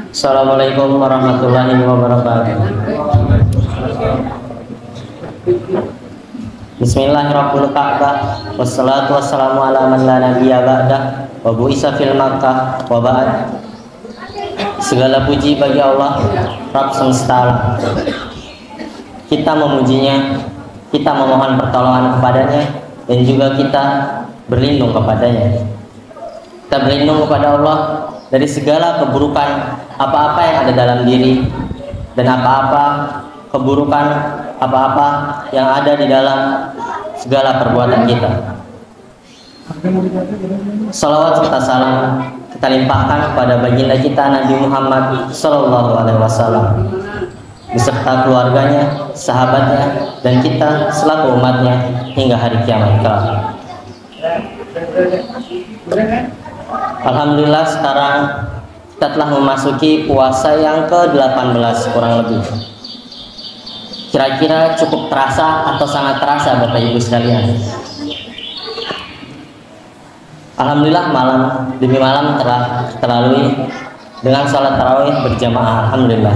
Assalamualaikum warahmatullahi wabarakatuh. Bismillahirrahmanirrahim. Wassalatu wassalamu ala man la nabiyya ba'dah wa bu'isa fil Makkah wa ba'd. Segala puji bagi Allah, Rabb semesta alam. Kita memujinya, kita memohon pertolongan kepadanya, dan juga kita berlindung kepadanya. Kita berlindung kepada Allah dari segala keburukan apa-apa yang ada dalam diri dan apa-apa keburukan apa-apa yang ada di dalam segala perbuatan kita. Salawat serta salam kita limpahkan kepada baginda kita Nabi Muhammad Sallallahu Alaihi Wasallam beserta keluarganya, sahabatnya, dan kita selaku umatnya hingga hari kiamat kelak. Alhamdulillah, sekarang kita telah memasuki puasa yang ke-18 kurang lebih. Kira-kira cukup terasa atau sangat terasa Bapak Ibu sekalian? Alhamdulillah, malam demi malam telah terlalui dengan sholat tarawih berjamaah. Alhamdulillah.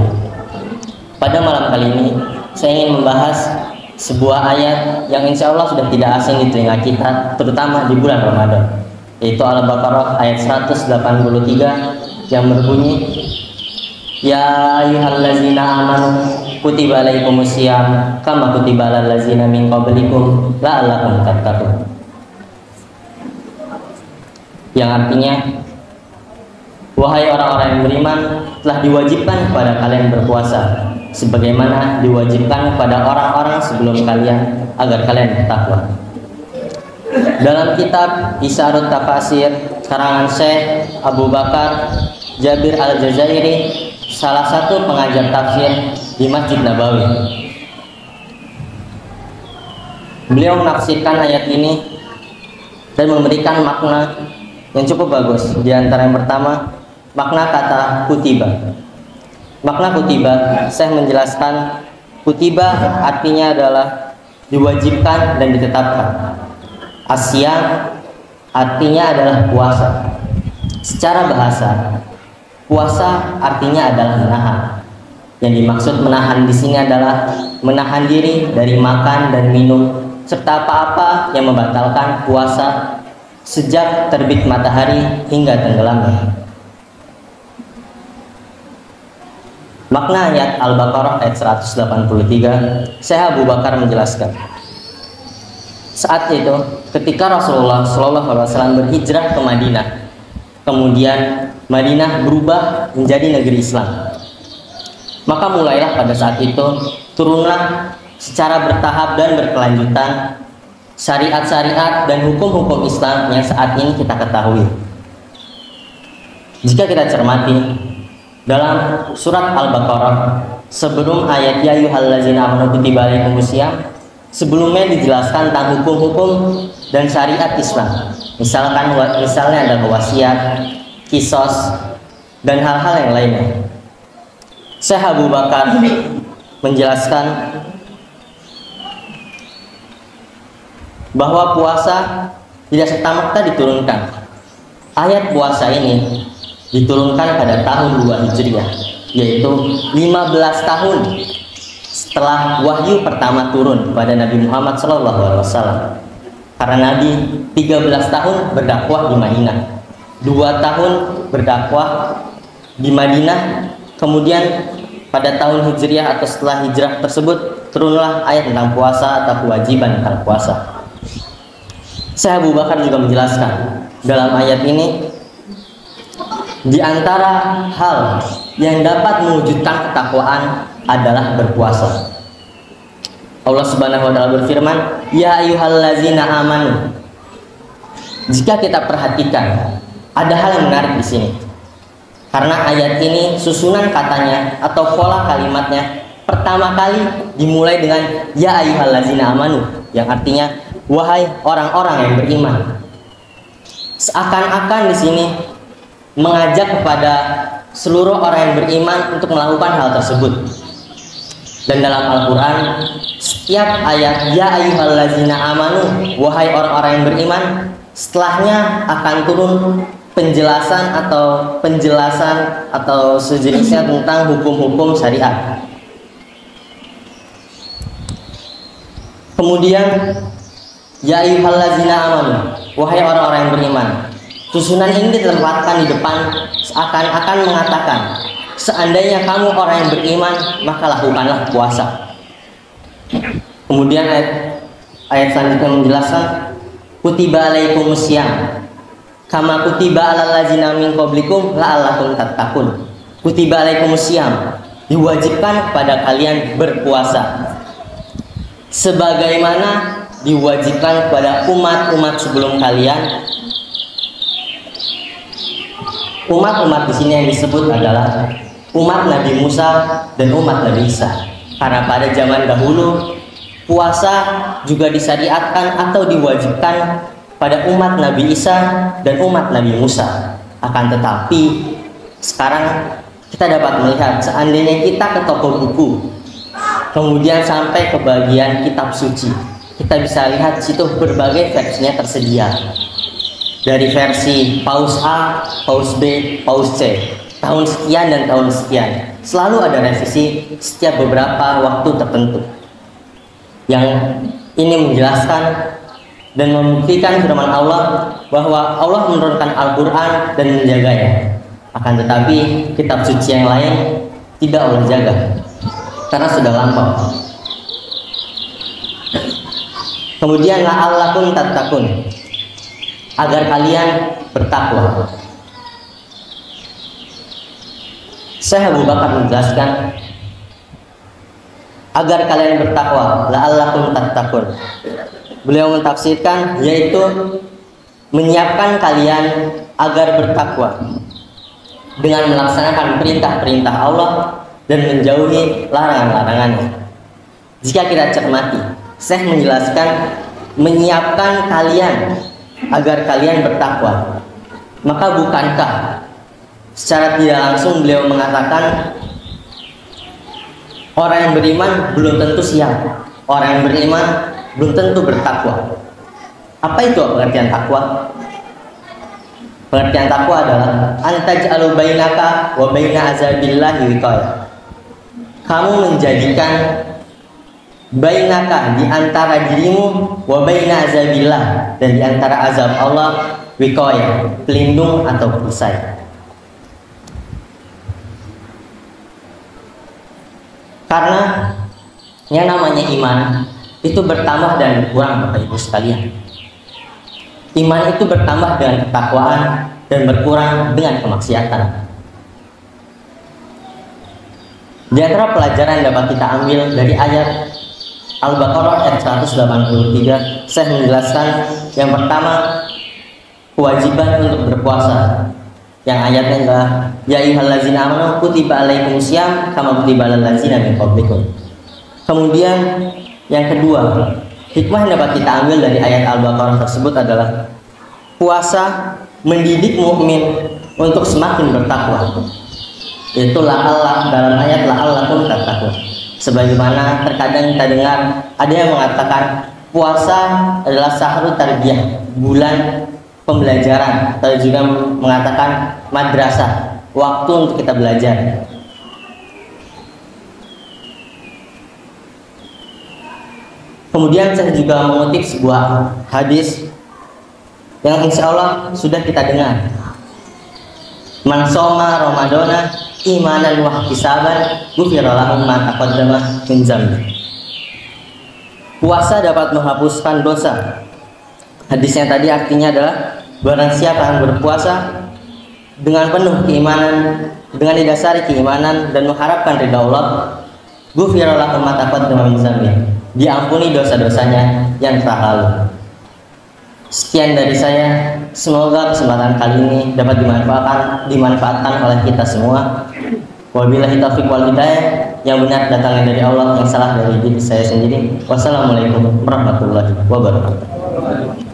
Pada malam kali ini saya ingin membahas sebuah ayat yang insya Allah sudah tidak asing di telinga kita, terutama di bulan Ramadan, yaitu Al-Baqarah ayat 183 yang berbunyi, Ya ayyuhallazina amanu kutiba alaikumusiyam kama kutiba alal ladzina min qablikum la'allakum tattaqun. Yang artinya, wahai orang-orang yang beriman, telah diwajibkan kepada kalian berpuasa sebagaimana diwajibkan kepada orang-orang sebelum kalian agar kalian bertakwa. Dalam kitab Isyarut Tafasir karangan Syekh Abu Bakar Jabir Al-Jazairi, salah satu pengajar tafsir di Masjid Nabawi, beliau menafsirkan ayat ini dan memberikan makna yang cukup bagus. Di antara yang pertama, makna kata kutiba. Makna kutiba, saya menjelaskan kutiba artinya adalah diwajibkan dan ditetapkan. Asyam artinya adalah puasa. Secara bahasa, puasa artinya adalah menahan. Yang dimaksud menahan di sini adalah menahan diri dari makan dan minum serta apa-apa yang membatalkan puasa sejak terbit matahari hingga tenggelamnya. Makna ayat Al-Baqarah ayat 183, Syekh Abu Bakar menjelaskan, saat itu ketika Rasulullah SAW berhijrah ke Madinah, kemudian Madinah berubah menjadi negeri Islam, maka mulailah pada saat itu turunlah secara bertahap dan berkelanjutan syariat-syariat dan hukum-hukum Islam yang saat ini kita ketahui. Jika kita cermati dalam surat Al-Baqarah, sebelum ayat Ya ayyuhallazina amanu kutiba alaikumusiyam, sebelumnya dijelaskan tentang hukum-hukum dan syariat Islam. Misalnya ada wasiat, kisos, dan hal-hal yang lainnya. Syekh Abu Bakar menjelaskan bahwa puasa tidak serta-merta diturunkan. Ayat puasa ini diturunkan pada tahun 2 Hijriah, yaitu 15 tahun setelah wahyu pertama turun pada Nabi Muhammad SAW. Karena Nabi 13 tahun berdakwah di Madinah, 2 tahun berdakwah di Madinah, kemudian pada tahun Hijriah atau setelah hijrah tersebut turunlah ayat tentang puasa atau kewajiban tentang puasa. Syekh Abu Bakar juga menjelaskan dalam ayat ini, di antara hal yang dapat mewujudkan ketakwaan adalah berpuasa. Allah Subhanahu wa taala berfirman, Ya ayyuhallazina amanu. Jika kita perhatikan, ada hal yang menarik di sini. Karena ayat ini susunan katanya atau pola kalimatnya pertama kali dimulai dengan Ya ayyuhallazina amanu, yang artinya wahai orang-orang yang beriman. Seakan-akan di sini mengajak kepada seluruh orang yang beriman untuk melakukan hal tersebut. Dan dalam Al-Quran, setiap ayat Ya ayyuhallazina amanu, wahai orang-orang yang beriman, setelahnya akan turun penjelasan atau sejenisnya tentang hukum-hukum syariat. Kemudian, ya ayyuhallazina amanu, wahai orang-orang yang beriman. Susunan ini ditempatkan di depan seakan-akan mengatakan, seandainya kamu orang yang beriman, maka lakukanlah puasa. Kemudian ayat selanjutnya menjelaskan, kutiba alaikumusiyam kama kutiba alal ladzina min qablikum la'allakum tattaqun. Kutiba alaikumusiyam, diwajibkan kepada kalian berpuasa sebagaimana diwajibkan kepada umat-umat sebelum kalian. Umat-umat di sini yang disebut adalah umat Nabi Musa dan umat Nabi Isa. Karena pada zaman dahulu puasa juga disyariatkan atau diwajibkan pada umat Nabi Isa dan umat Nabi Musa. Akan tetapi sekarang kita dapat melihat, seandainya kita ke toko buku, kemudian sampai ke bagian kitab suci, kita bisa lihat di situ berbagai versinya tersedia. Dari versi Paus A, Paus B, Paus C, tahun sekian dan tahun sekian. Selalu ada revisi setiap beberapa waktu tertentu. Yang ini menjelaskan dan membuktikan firman Allah bahwa Allah menurunkan Al-Quran dan menjaganya. Akan tetapi kitab suci yang lain tidak Allah jaga karena sudah lampau. Kemudian la'allakum tattaqun, agar kalian bertakwa. Syekh Abu Bakar menjelaskan agar kalian bertakwa, la'allakum tattaqun. Beliau mentafsirkan yaitu menyiapkan kalian agar bertakwa dengan melaksanakan perintah-perintah Allah dan menjauhi larangan-larangannya. Jika kita cermati, Syekh menjelaskan menyiapkan kalian agar kalian bertakwa. Maka bukankah secara tidak langsung beliau mengatakan orang yang beriman belum tentu siap, orang yang beriman belum tentu bertakwa. Apa itu pengertian takwa? Pengertian takwa adalah antaj'alu bainaka wa baina azabillahi wiqayah. Kamu menjadikan bainaka, di antara dirimu, wa baina azabillah, dan di antara azab Allah, wiqayah, pelindung atau perisai. Karena yang namanya iman itu bertambah dan berkurang, Bapak Ibu sekalian. Iman itu bertambah dengan ketakwaan dan berkurang dengan kemaksiatan. Di antara pelajaran yang dapat kita ambil dari ayat Al-Baqarah ayat 183, saya menjelaskan yang pertama kewajiban untuk berpuasa. Yang ayatnya adalah ya ayyuhallazina amanu kutiba alaikumusiyam kama kutiba alal ladzina min qablikum. Kemudian yang kedua, hikmah yang dapat kita ambil dari ayat Al-Baqarah tersebut adalah puasa mendidik mukmin untuk semakin bertakwa. Itu la'allah, dalam ayat la'allakum tattaqun. Sebagaimana terkadang kita dengar ada yang mengatakan puasa adalah syahrut tarbiyah, bulan pembelajaran, atau juga mengatakan madrasah, waktu untuk kita belajar. Kemudian saya juga mengutip sebuah hadis yang insya Allah sudah kita dengar. Man shoma Ramadana imanan wa ihtisaban ghufira lahu ma taqaddama min dzambi. Puasa dapat menghapuskan dosa. Hadisnya tadi artinya adalah barang siapa yang berpuasa dengan penuh keimanan, dengan didasari keimanan dan mengharapkan ridha Allah, ghufira lahu ma taqaddama min dzambi, diampuni dosa-dosanya yang telah lalu. Sekian dari saya, semoga kesempatan kali ini dapat dimanfaatkan oleh kita semua. Wabillahi taufiq wal hidayah, yang benar datangnya dari Allah, yang salah dari diri saya sendiri. Wassalamualaikum warahmatullahi wabarakatuh.